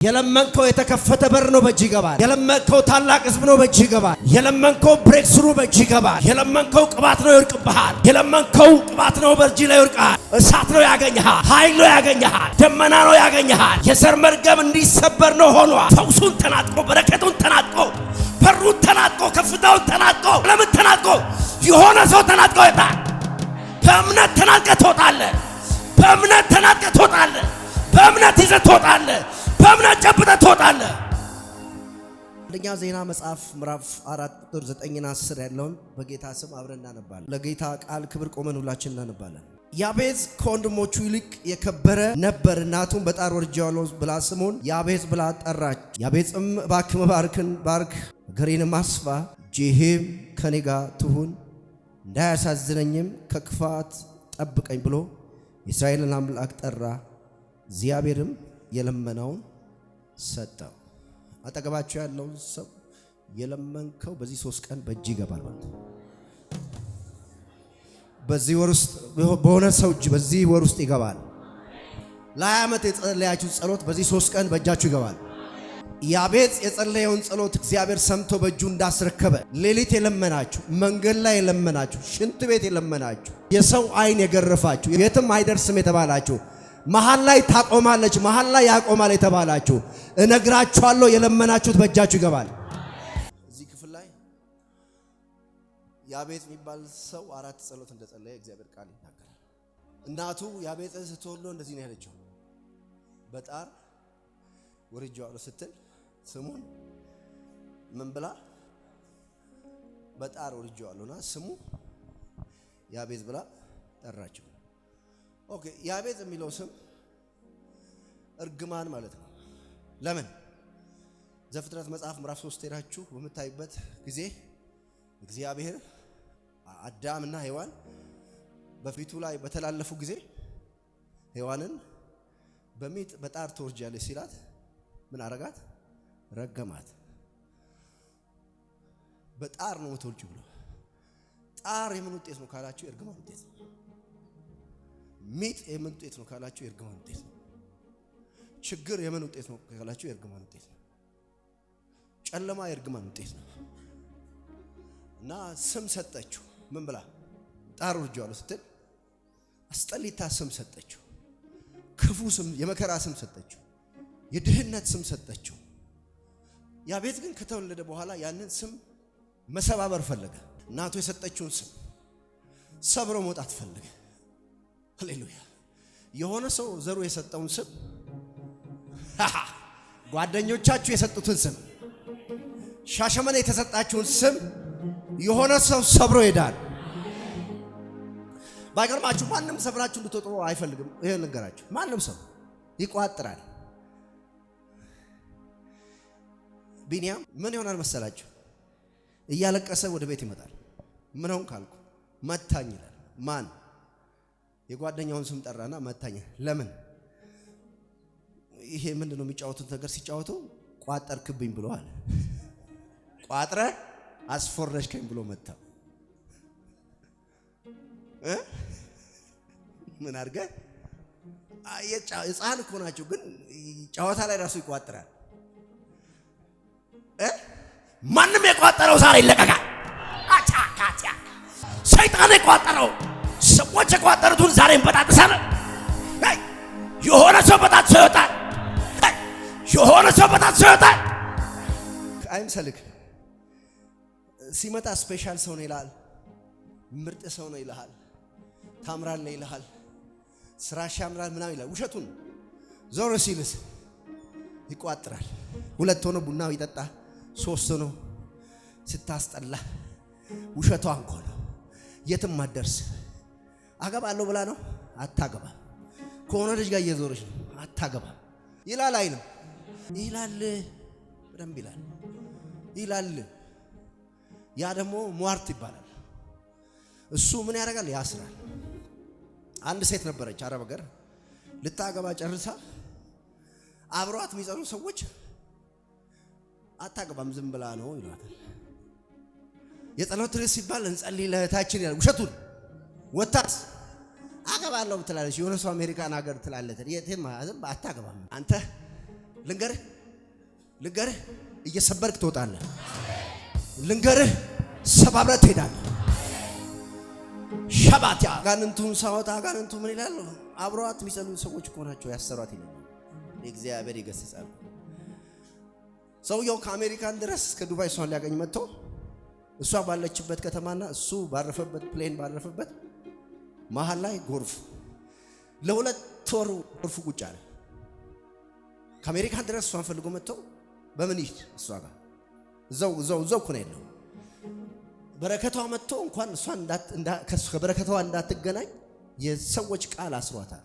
የለመንከው የተከፈተ በር ነው በእጅ ይገባል። የለመንከው ታላቅ ሕዝብ ነው በእጅ ይገባል። የለመንከው ብሬክ ስሩ በእጅ ይገባል። የለመንከው ቅባት ነው ይወርቅብሃል። የለመንከው ቅባት ነው በእጅ ላይ ይወርቃል። እሳት ነው ያገኘሃል። ኃይል ነው ያገኘሃል። ደመና ነው ያገኘሃል። የዘር መርገም እንዲሰበር ነው ሆኗል። ፈውሱን ተናጥቆ በረከቱን ተናጥቆ በሩን ተናጥቆ ከፍታውን ተናጥቆ ለምን ተናጥቆ የሆነ ሰው ተናጥቆ ይጣል። በእምነት ተናጥቀህ ትወጣለህ። በእምነት ተናጥቀህ ትወጣለህ። በእምነት ይዘህ ትወጣለህ። በእምነት ጨብጠህ ትወጣለህ። አንደኛ ዜና መጽሐፍ ምዕራፍ 4 ቁጥር 9 እና 10 ያለውን በጌታ ስም አብረን እናነባለን። ለጌታ ቃል ክብር ቆመን ሁላችን እናነባለን። ያቤዝ ከወንድሞቹ ይልቅ የከበረ ነበር። እናቱም በጣር ወርጄዋለሁ ብላ ስሙን ያቤዝ ብላ ጠራች። ያቤዝም እባክህ መባርክን ባርክ፣ እግሬንም አስፋ፣ እጅህም ከኔ ጋር ትሁን፣ እንዳያሳዝነኝም ከክፋት ጠብቀኝ ብሎ የእስራኤልን አምላክ ጠራ። እግዚአብሔርም የለመነውን ሰጠው። አጠገባቸው ያለውን ሰው የለመንከው በዚህ 3 ቀን በእጅ ይገባል ማለት ነው። በዚህ ወር ውስጥ በሆነ ሰው እጅ በዚህ ወር ውስጥ ይገባል። ለ20 ዓመት የጸለያችሁ ጸሎት በዚህ 3 ቀን በእጃችሁ ይገባል። ያቤዝ የጸለየውን ጸሎት እግዚአብሔር ሰምቶ በእጁ እንዳስረከበ ሌሊት የለመናችሁ፣ መንገድ ላይ የለመናችሁ፣ ሽንት ቤት የለመናችሁ፣ የሰው አይን የገረፋችሁ፣ የትም አይደርስም የተባላችሁ፣ መሃል ላይ ታቆማለች መሃል ላይ ያቆማል የተባላችሁ እነግራችኋለሁ የለመናችሁት በእጃችሁ ይገባል። እዚህ ክፍል ላይ ያቤዝ የሚባል ሰው 4 ጸሎት እንደጸለየ እግዚአብሔር ቃል ይናገራል። እናቱ ያቤዝን ስትወልዶ እንደዚህ ነው ያለችው። በጣር ወርጄዋለሁ ስትል ስሙን ምን ብላ በጣር ወርጄዋለሁና ስሙ ያቤዝ ብላ ጠራችው። ኦኬ ያቤዝ የሚለው ስም እርግማን ማለት ነው። ለምን? ዘፍጥረት መጽሐፍ ምዕራፍ 3 ሄዳችሁ በምታዩበት ጊዜ እግዚአብሔር አዳምና ሔዋን በፊቱ ላይ በተላለፉ ጊዜ ሔዋንን በሚጥ በጣር ትወርጃለች ሲላት ምን አረጋት? ረገማት። በጣር ነው የምትወልጂው ብሎ። ጣር የምን ውጤት ነው ካላችሁ የእርግማን ውጤት ነው። ሚጥ የምን ውጤት ነው ካላችሁ የእርግማን ውጤት ነው። ችግር የምን ውጤት ነው ካላችሁ የእርግማን ውጤት ነው። ጨለማ የእርግማን ውጤት ነው። እና ስም ሰጠችው። ምን ብላ? ጣር ወርጄዋለሁ ስትል አስጠሊታ ስም ሰጠችው። ክፉ ስም፣ የመከራ ስም ሰጠችው። የድህነት ስም ሰጠችው። ያቤዝ ግን ከተወለደ በኋላ ያንን ስም መሰባበር ፈለገ። እናቱ የሰጠችውን ስም ሰብሮ መውጣት ፈለገ። ሃሌሉያ! የሆነ ሰው ዘሩ የሰጠውን ስም ጓደኞቻችሁ የሰጡትን ስም ሻሸመኔ የተሰጣችሁን ስም የሆነ ሰው ሰብሮ ይሄዳል። ባይገርማችሁ ማንም ሰብራችሁ እንድትወጡ አይፈልግም። ይሄ ነገራችሁ ማንም ሰው ይቋጥራል። ቢኒያም ምን ይሆናል መሰላችሁ? እያለቀሰ ወደ ቤት ይመጣል። ምን ሆን ካልኩ መታኝ ይላል። ማን? የጓደኛውን ስም ጠራና መታኝ። ለምን? ይሄ ምንድነው የሚጫወቱት ነገር ሲጫወቱ ቋጠርክብኝ ብለዋል። ቋጥረ አስፎረሽከኝ ብሎ መታው። ምን አድርገ? ሕፃን እኮ ናቸው፣ ግን ጨዋታ ላይ ራሱ ይቋጥራል። ማንም የቋጠረው ዛሬ ይለቀቃል። አቻካቻ ሰይጣን የቋጠረው ሰዎች የቋጠሩትን ዛሬ እንበጣጥሳለን። የሆነ ሰው በጣጥሶ ይወጣል። የሆነ ሰው በጣጥሶ ይወጣል። አይምሰልክ ሲመጣ ስፔሻል ሰው ነው ይልሃል። ምርጥ ሰው ነው ይልሃል። ታምራለህ ይልሃል። ስራሽ ያምራል ምናምን ይላል። ውሸቱን ዞር ሲልስ ይቋጥራል። 2 ሆኖ ቡናው ይጠጣ፣ 3 ሆኖ ስታስጠላ ውሸቷ እንኳ ነው። የትም አትደርስ። አገባለሁ ብላ ነው አታገባም። ከሆነ ልጅ ጋር እየዞረች ነው አታገባም። ይላል አይልም? ይላል፣ በደንብ ይላል ይላል። ያ ደግሞ ሟርት ይባላል። እሱ ምን ያደርጋል? ያስራል። አንድ ሴት ነበረች አረብ ሀገር ልታገባ ጨርሳ አብሯት የሚጸሩ ሰዎች አታገባም ዝም ብላ ነው ይሏታል። የጸሎት ርዕስ ሲባል እንጸልይ ለእህታችን ይላል። ውሸቱን ወጣት አገባለሁ ትላለች። የሆነ ሰው አሜሪካን ሀገር ትላለች። የትም ዝም አታገባም። አንተ ልንገርህ እየሰበርክ ትወጣለህ። ልንገርህ ሰባብረህ ትሄዳለህ። ሸባት አጋንንቱን ሳወጣ አጋንንቱ ምን ይላል? አብረዋት የሚጸልዩ ሰዎች እኮ ናቸው ያሰሯት ይላል። እግዚአብሔር ይገስጻል። ሰውየው ከአሜሪካን ድረስ እስከ ዱባይ እሷን ሊያገኝ መጥቶ እሷ ባለችበት ከተማና እሱ ባረፈበት ፕሌን ባረፈበት መሃል ላይ ጎርፍ ለ2 ወር ጎርፍ ቁጭ አለ። ከአሜሪካን ድረስ እሷን ፈልጎ መጥቶ በምን ይሄድ እሷ ጋር እዛው እኮ ነው ያለው። በረከቷ መጥቶ እንኳን እሷ ከበረከቷ እንዳትገናኝ የሰዎች ቃል አስሯታል።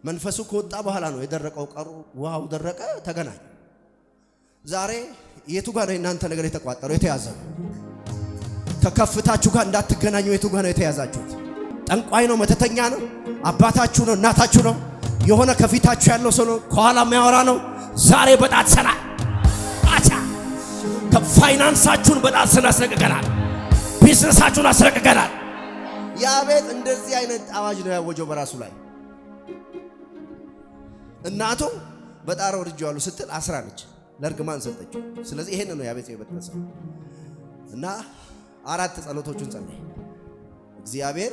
መንፈሱ ከወጣ በኋላ ነው የደረቀው ቀሩ። ውሃው ደረቀ፣ ተገናኝ። ዛሬ የቱ ጋር ነው እናንተ ነገር የተቋጠረው የተያዘው? ከከፍታችሁ ጋር እንዳትገናኙ የቱ ጋር ነው የተያዛችሁት? ጠንቋይ ነው? መተተኛ ነው? አባታችሁ ነው? እናታችሁ ነው? የሆነ ከፊታችሁ ያለው ሰው ነው? ከኋላ የሚያወራ ነው? ዛሬ በጣት ሰና አቻ ከፋይናንሳችሁን በጣት ሰና አስለቅቀናል። ቢዝነሳችሁን አስለቅቀናል። ያ ቤት እንደዚህ አይነት አዋጅ ነው ያወጀው በራሱ ላይ። እናቱ በጣራ ወርጄዋለሁ ስትል አስራለች፣ ለእርግማን ሰጠችው። ስለዚህ ይሄን ነው ያ ቤት የበጠሰው። እና 4 ጸሎቶችን ጸለየ። እግዚአብሔር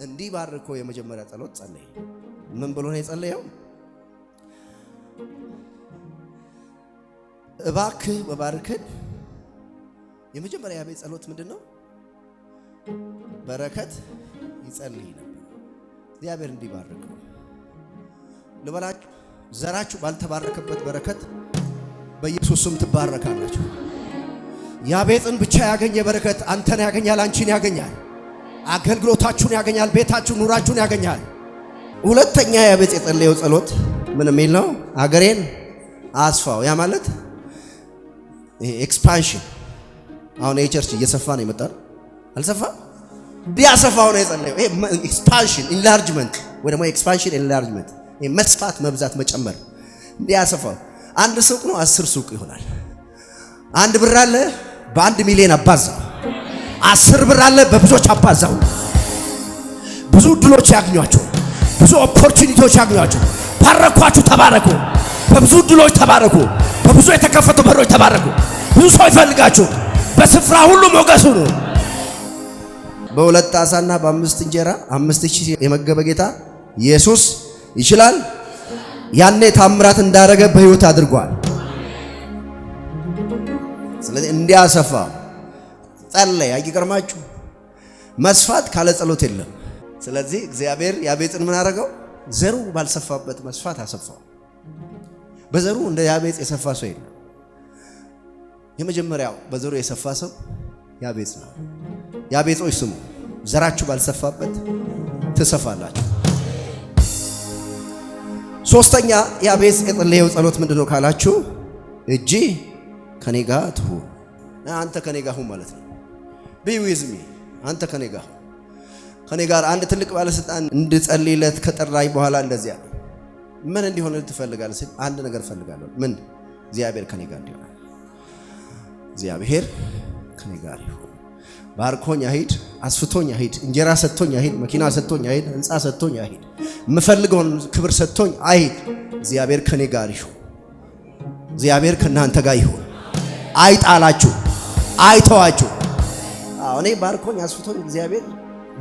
እንዲባርኮ የመጀመሪያ ጸሎት ጸለየ። ምን ብሎ ነው የጸለየው? እባክህ በባርከን። የመጀመሪያ ያ ቤት ጸሎት ምንድነው? በረከት ይጸልይ ነበር። እግዚአብሔር እንዲባርከው ልበላችሁ። ዘራችሁ ባልተባረከበት በረከት በኢየሱስ ስም ትባረካላችሁ። ያቤጽን ብቻ ያገኘ በረከት አንተን ያገኛል፣ አንቺን ያገኛል፣ አገልግሎታችሁን ያገኛል፣ ቤታችሁን፣ ኑራችሁን ያገኛል። ሁለተኛ ያቤጽ የጸለየው ጸሎት ምን የሚል ነው? አገሬን አስፋው። ያ ማለት ይሄ ኤክስፓንሽን። አሁን የቸርች እየሰፋ ነው ይመጣል፣ አልሰፋም? ቢያሰፋው ነው የጸለየው። ይሄ ኤክስፓንሽን ኢንላርጅመንት ወይ ደግሞ ኤክስፓንሽን ኢንላርጅመንት፣ ይሄ መስፋት፣ መብዛት፣ መጨመር ቢያሰፋው። አንድ ሱቅ ነው 10 ሱቅ ይሆናል። 1 ብር አለ በ1 ሚሊዮን አባዛው። 10 ብር አለ በብዙዎች አባዛው። ብዙ ድሎች ያግኟቸው፣ ብዙ ኦፖርቹኒቲዎች ያግኟቸው። ባረኳችሁ፣ ተባረኩ። በብዙ ድሎች ተባረኩ። በብዙ የተከፈቱ በሮች ተባረኩ። ብዙ ሰው ይፈልጋችሁ። በስፍራ ሁሉ ሞገሱ ነው። በ2 ዓሣና በ5 እንጀራ 5000 የመገበ ጌታ ኢየሱስ ይችላል። ያኔ ታምራት እንዳረገ በህይወት አድርጓል። ስለዚህ እንዲያሰፋ ጸለየ። አይገርማችሁ? መስፋት ካለ ጸሎት የለም። ስለዚህ እግዚአብሔር ያቤጽን ምን አደረገው? ዘሩ ባልሰፋበት መስፋት አሰፋው። በዘሩ እንደ ያቤጽ የሰፋ ሰው የለም። የመጀመሪያው በዘሩ የሰፋ ሰው ያቤጽ ነው። ያቤጾች ስሙ፣ ዘራችሁ ባልሰፋበት ትሰፋላችሁ። ሶስተኛ ያቤጽ የጸለየው ጸሎት ምንድነው ካላችሁ፣ እጂ ከኔ ጋር ትሁን። አንተ ከኔ ጋር ሁን ማለት ነው። be with me፣ አንተ ከኔ ጋር ሁን። ከኔ ጋር አንድ ትልቅ ባለስልጣን እንድጸልይለት ከጠራኝ በኋላ እንደዚያ ምን እንዲሆን ትፈልጋለህ ሲል አንድ ነገር ፈልጋለሁ። ምን? እግዚአብሔር ከኔ ጋር እንዲሆን። እግዚአብሔር ከኔ ጋር ይሁን። ባርኮኝ አይሂድ፣ አስፍቶኝ አይሂድ፣ እንጀራ ሰጥቶኝ አይሂድ፣ መኪና ሰጥቶኝ አይሂድ፣ ህንፃ ሰጥቶኝ አይሂድ፣ የምፈልገውን ክብር ሰጥቶኝ አይሂድ። እግዚአብሔር ከኔ ጋር ይሁን። እግዚአብሔር ከናንተ ጋር ይሁን። አይጣላችሁ፣ አይተዋችሁ። እኔ ባርኮኝ አስፍቶኝ እግዚአብሔር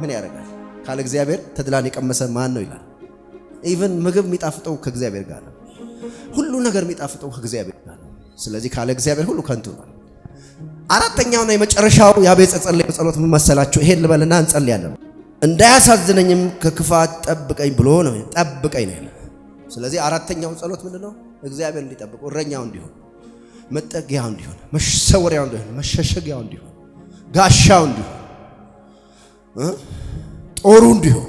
ምን ያደርጋል? ካለ እግዚአብሔር ተድላን የቀመሰ ማን ነው ይላል። ኢቭን ምግብ የሚጣፍጠው ከእግዚአብሔር ጋር ነው። ሁሉ ነገር የሚጣፍጠው ከእግዚአብሔር ጋር ነው። ስለዚህ ካለ እግዚአብሔር ሁሉ ከንቱ ነው። አራተኛውና የመጨረሻው ያቤጽ የጸለየው ጸሎት ምን መሰላችሁ? ይሄን ልበልና እንጸልያለን። እንዳያሳዝነኝም ከክፋት ጠብቀኝ ብሎ ነው። ጠብቀኝ ነው ያለው። ስለዚህ አራተኛው ጸሎት ምንድነው? እግዚአብሔር እንዲጠብቀው፣ እረኛው እንዲሆን፣ መጠጊያው እንዲሆን፣ መሰወሪያው እንዲሆን፣ መሸሸጊያው እንዲሆን፣ ጋሻው እንዲሆን፣ ጦሩ እንዲሆን፣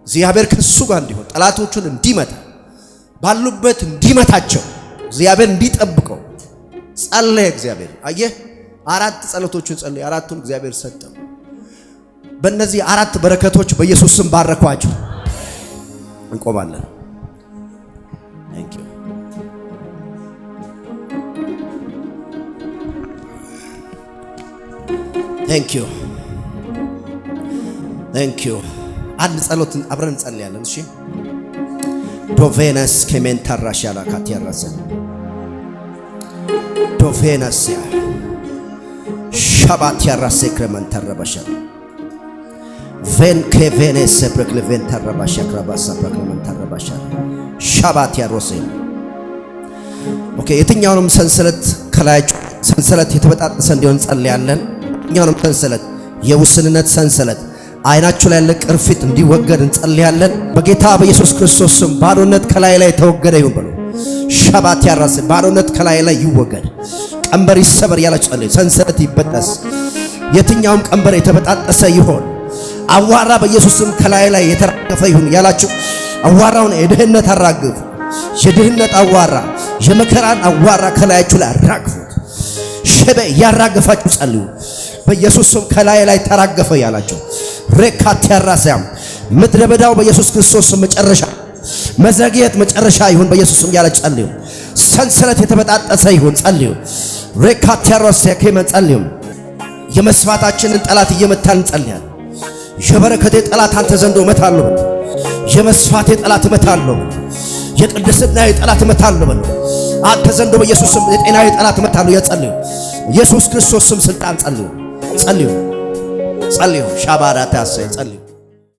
እግዚአብሔር ከሱ ጋር እንዲሆን፣ ጠላቶቹን እንዲመታ፣ ባሉበት እንዲመታቸው፣ እግዚአብሔር እንዲጠብቀው ጸለየ። እግዚአብሔር አየህ፣ 4 ጸሎቶችን ጸለየ። 4ቱን እግዚአብሔር ሰጠው። በእነዚህ 4 በረከቶች በኢየሱስ ስም ባረኳቸው። እንቆማለን። Thank you. Thank you. Thank you. አንድ ጸሎት አብረን እንጸልያለን። እሺ ዶቬነስ ከሜንታራሽ ያላካት ያራሰ ዶቬነስ ሻባት ያራሰ ክረመንተረባሽ ቬን ከቬነስ ብረክለቬን ተረባሽ ክራባሳ ብረክለመንተረባሽ ሻባት ያሮሰ ኦኬ። የትኛውንም ሰንሰለት ከላያችሁ ሰንሰለት የተበጣጠሰ እንዲሆን ጸልያለን። የትኛውንም ሰንሰለት የውስንነት ሰንሰለት አይናችሁ ላይ ያለ ቅርፊት እንዲወገድ እንጸልያለን። በጌታ በኢየሱስ ክርስቶስ ስም ባዶነት ከላይ ላይ ተወገደ ይሁን ብሎ ሻባት ያራስ ባዶነት ከላይ ላይ ይወገድ፣ ቀንበር ይሰበር ያላችሁ ጸልዩ። ሰንሰለት ይበጠስ፣ የትኛውም ቀንበር የተበጣጠሰ ይሆን፣ አዋራ በኢየሱስ ስም ከላይ ላይ የተራገፈ ይሁን ያላችሁ አዋራውን የድህነት አራግፉ። የድህነት አዋራ የመከራን አዋራ ከላያችሁ ላይ አራግፉት። ሸበ ያራገፋችሁ ጸልዩ። በኢየሱስ ስም ከላይ ላይ ተራገፈ ያላችሁ ረካት ያራሰም ምድረ በዳው በኢየሱስ ክርስቶስ መጨረሻ መዘግየት መጨረሻ ይሁን በኢየሱስ ስም ያለ ጸልዩ። ሰንሰለት የተበጣጠሰ ይሁን ጸልዩ። ረካት ያራሰ ከመ ጸልዩ። የመስፋታችንን ጠላት እየመታን ጸልያል። የበረከቴ ጠላት አንተ ዘንዶ እመታለሁ፣ የመስፋቴ ጠላት እመታለሁ፣ የቅድስናዬ ጠላት እመታለሁ አንተ ዘንዶ በኢየሱስ ስም የጤናዬ ጠላት እመታለሁ። የጸልዩ ኢየሱስ ክርስቶስ ስም ስልጣን ጸልዩ ጸልዩ ጸልዩ ሻባራታ ጸልዩ